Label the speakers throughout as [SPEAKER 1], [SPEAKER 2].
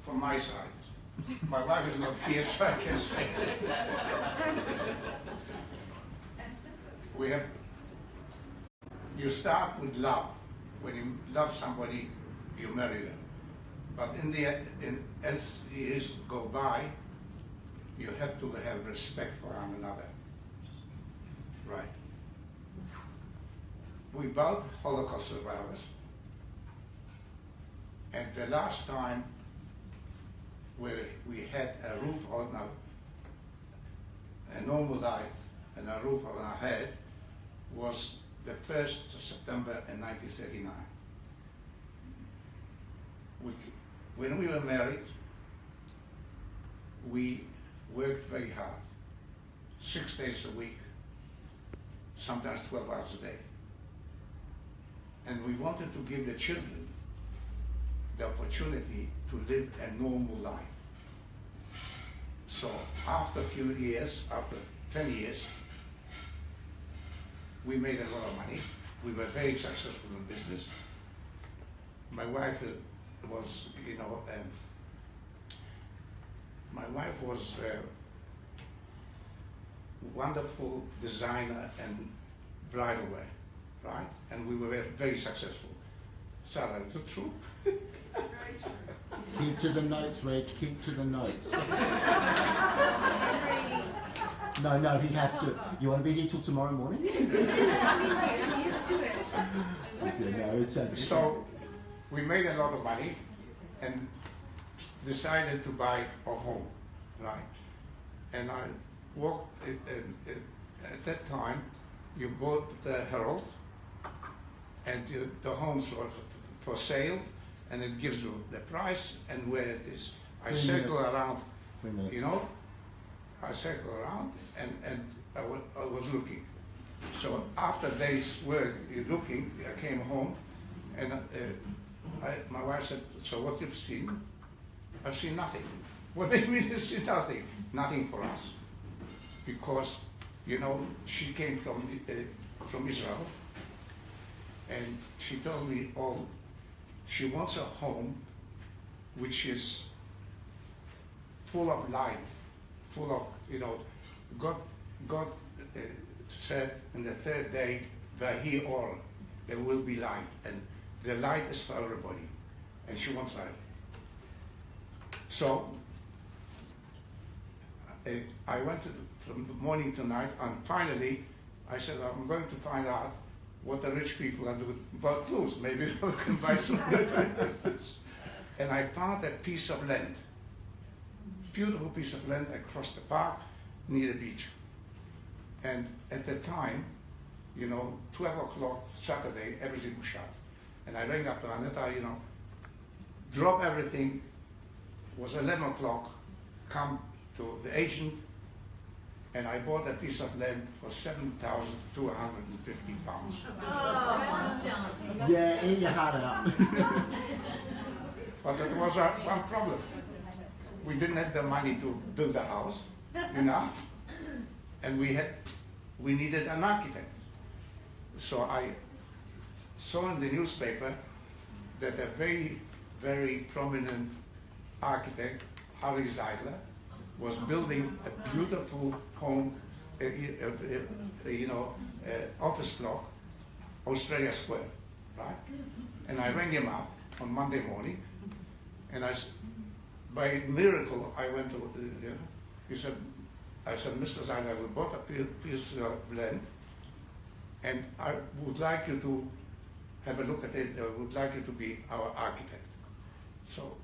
[SPEAKER 1] from my side. My wife is not here, so I can say we have. You start with love. When you love somebody, you marry them. But as years go by, you have to have respect for one another. Right. We both Holocaust survivors. And the last time where we had a roof on a normal life and a roof on our head was the 1st of September in 1939. When we were married, we worked very hard, 6 days a week, sometimes 12 hours a day. And we wanted to give the children the opportunity to live a normal life. So after a few years, after 10 years, we made a lot of money. We were very successful in business. My wife was, a wonderful designer and bridal wear, right? And we were very successful. Sarah, is it true?
[SPEAKER 2] Keep to the notes, Reg, keep to the notes. No, he has to. You want to be here till tomorrow morning?
[SPEAKER 3] I'm used to it.
[SPEAKER 1] So we made a lot of money and decided to buy a home, right? And I worked at that time. You bought the Herald, and the homes were for sale, and it gives you the price and where it is. I circle around, I circle around, and I was looking. So after days work looking, I came home, and my wife said, "So what you've seen?" I've seen nothing. What do you mean you see nothing? Nothing for us, because she came from Israel, and she told me she wants a home which is full of light, full of, God said in the third day, Vahi or, there will be light, and the light is for everybody, and she wants light. So I went from morning to night, and finally I said, I'm going to find out what the rich people are doing about clothes. Maybe we can buy some clothes. And I found a piece of land, beautiful piece of land across the park near the beach. And at the time, 12 o'clock Saturday, everything was shut. And I rang up to Aneta, drop everything. It was 11 o'clock, come to the agent, and I bought a piece of land for £7,250.
[SPEAKER 3] Oh,
[SPEAKER 2] Yeah, in your heart out.
[SPEAKER 1] But it was one problem. We didn't have the money to build a house enough, and we needed an architect. So I saw in the newspaper that a very, very prominent architect, Harry Zeidler, was building a beautiful home, office block, Australia Square, right? And I rang him up on Monday morning, and by miracle, I went to, I said, Mr. Zeidler, we bought a piece of land, and I would like you to have a look at it. I would like you to be our architect. So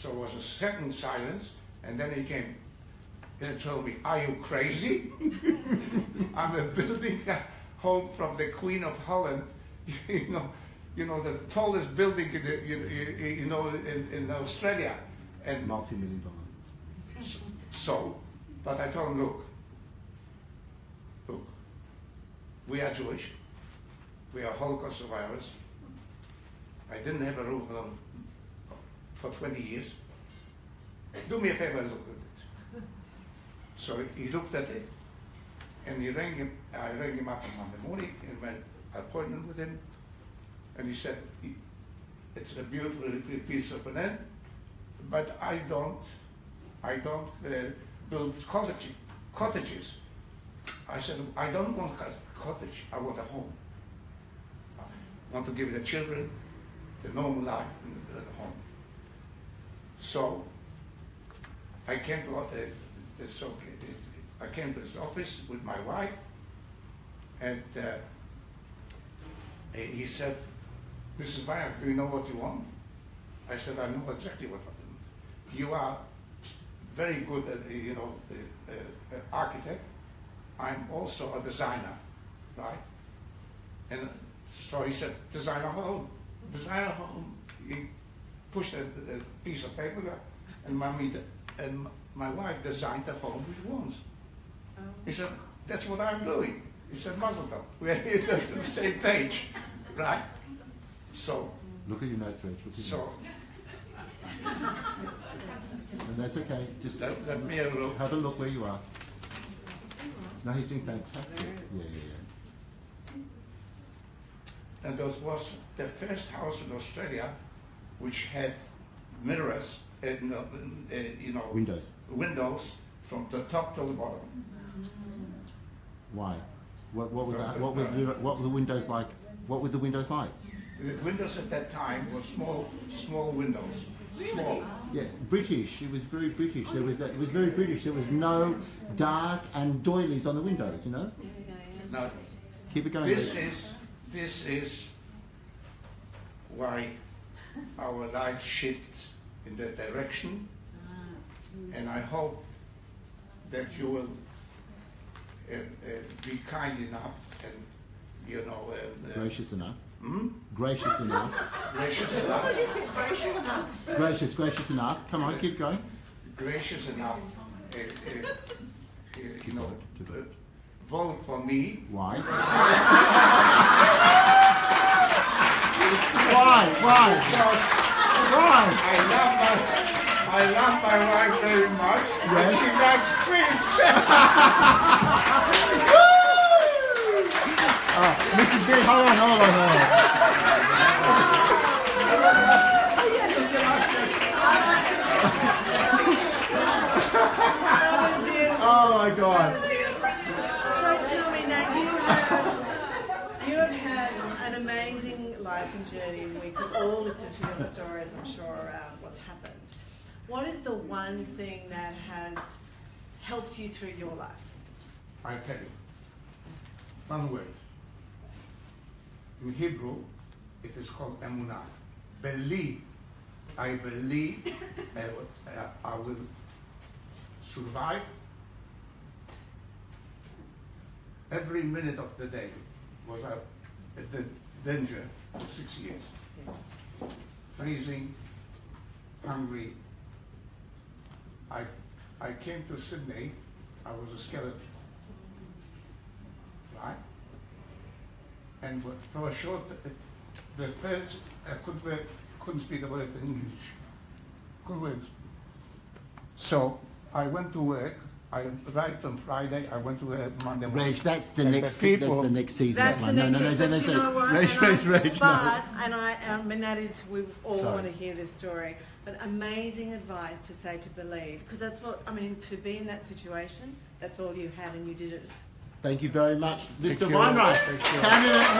[SPEAKER 1] it was a second silence, and then he came and told me, "Are you crazy? I'm building a home from the Queen of Holland, the tallest building in Australia, and
[SPEAKER 2] multi-million-dollar."
[SPEAKER 1] So, but I told him, look, we are Jewish, we are Holocaust survivors. I didn't have a roof on for 20 years. Do me a favor and look at it. So he looked at it, and I rang him up on Monday morning in my appointment with him, and he said, it's a beautiful little piece of land, but I don't build cottages. I said, I don't want a cottage, I want a home. I want to give the children the normal life in the home. So I came to I came to his office with my wife, and he said, Mrs. Weinreich, do you know what you want? I said, I know exactly what I want. You are very good at, architect. I'm also a designer, right? And so he said, design a home. Design a home. He pushed a piece of paper, and my wife designed the home with wands. He said, that's what I'm doing. He said, Mazel tov. We're on the same page, right? So.
[SPEAKER 2] Look at your notes, Reg.
[SPEAKER 1] So.
[SPEAKER 2] And that's okay. Just
[SPEAKER 1] let me have a look.
[SPEAKER 2] have a look where you are. No, he's doing fantastic. Yeah.
[SPEAKER 1] And that was the first house in Australia which had mirrors, windows from the top to the bottom.
[SPEAKER 2] Why? What was that? What were the windows like? What were the windows like?
[SPEAKER 1] The windows at that time were small windows. Small.
[SPEAKER 2] Yeah, British. It was very British. It was very British. There was no dark and doilies on the windows. You know.
[SPEAKER 1] Now,
[SPEAKER 2] keep it going.
[SPEAKER 1] This is why our life shifts in that direction, and I hope that you will be kind enough and
[SPEAKER 2] gracious enough.
[SPEAKER 1] Hmm?
[SPEAKER 2] Gracious enough.
[SPEAKER 1] Gracious enough.
[SPEAKER 4] What did you say? Gracious enough.
[SPEAKER 2] Gracious enough. Come on, keep going.
[SPEAKER 1] Gracious enough. Vote for me.
[SPEAKER 2] Why? Why?
[SPEAKER 1] I love my wife very much.
[SPEAKER 2] Yes.
[SPEAKER 1] And she likes treats.
[SPEAKER 2] Mrs. B, hold on.
[SPEAKER 4] That was beautiful.
[SPEAKER 2] Oh my God.
[SPEAKER 4] So tell me now, you have had an amazing life and journey, and we could all listen to your stories, I'm sure, around what's happened. What is the one thing that has helped you through your life?
[SPEAKER 1] I'll tell you. One word. In Hebrew, it is called emunah. Believe. I believe I will survive every minute of the day. Was at the danger for 6 years.
[SPEAKER 4] Yes.
[SPEAKER 1] Freezing, hungry. I came to Sydney, I was a skeleton, right? And for a short, the first, I couldn't speak a word English. Couldn't word. So I went to work. I arrived on Friday. I went to work Monday morning.
[SPEAKER 2] Reg, that's the
[SPEAKER 1] And
[SPEAKER 2] next.
[SPEAKER 1] people-
[SPEAKER 2] That's the next season.
[SPEAKER 4] That's the
[SPEAKER 2] one.
[SPEAKER 4] next thing, but you know what?
[SPEAKER 2] Reg, no.
[SPEAKER 4] And that is, we all
[SPEAKER 2] Sorry.
[SPEAKER 4] want to hear this story. But amazing advice to say to believe, because that's what, to be in that situation, that's all you had and you did it.
[SPEAKER 2] Thank you very much,
[SPEAKER 1] Thank
[SPEAKER 2] Mr.
[SPEAKER 1] you.
[SPEAKER 2] Weinreich.
[SPEAKER 1] Thank you.
[SPEAKER 2] Candidate